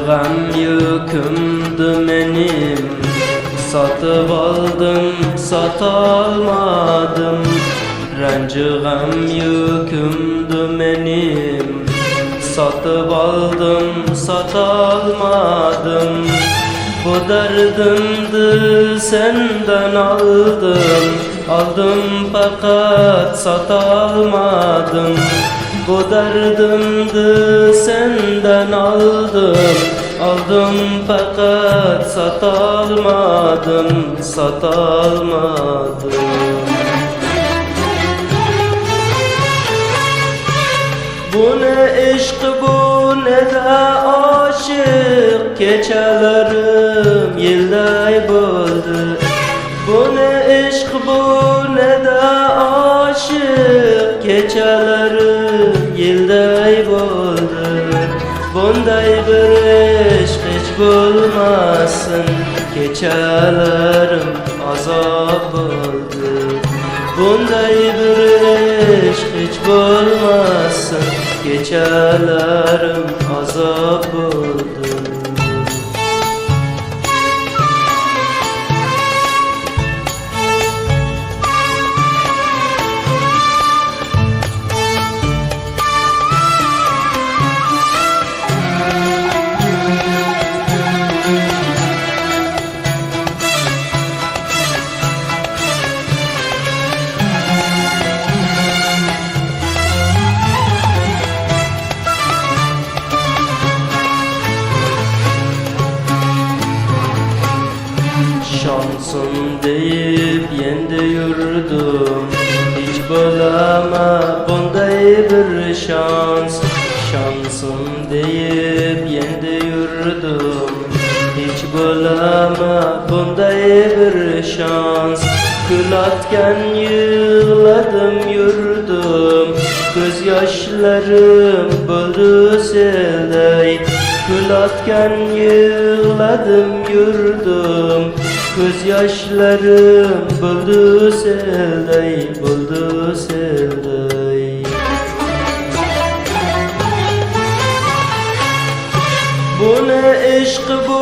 Rancığım yükümdü benim, satıp aldım satalmadım. Rancığım yükümdü benim, satıp aldım satalmadım. Bu derdimdi senden aldım, aldım fakat satalmadım. Bu derdimdi senden aldım, aldım fakat satalmadım, satalmadım. Bu ne işk bu ne de aşık, gecelerim yılday buldu. Bu ne işk bu ne de aşık, gecelerim yılday buldu. Bunday bir işk hiç bulmasın, gecelerim azap oldu. Bunday bir işk hiç bulmasın, gecelerim azap oldu. Şansım deyip yendi yurdum, hiç bulama bunday bir şans. Şansım deyip yendi yurdum, hiç bulama bunday bir şans. Kül atken yığladım yurdum, göz yaşlarım buldu selday. Kül atken yığladım yurdum, göz yaşlarım buldu selday, buldu selday. Bu ne işk bu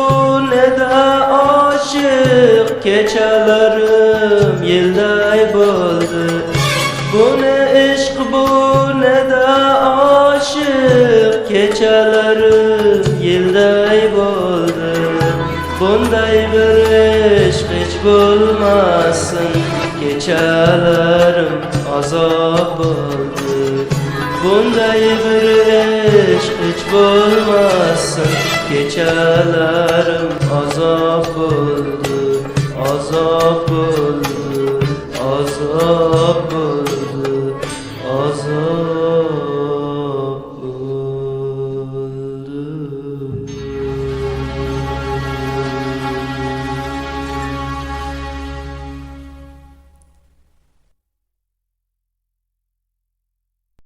ne de aşık, gecelerim yılday buldu. Bu ne işk bu ne de aşık, gecelerim yılday buldu. Bunday bir işk hiç bulmasın, gecelerim azap oldu. Bunday bir işk hiç bulmasın, gecelerim azap oldu, azap oldu, azap oldu, azap.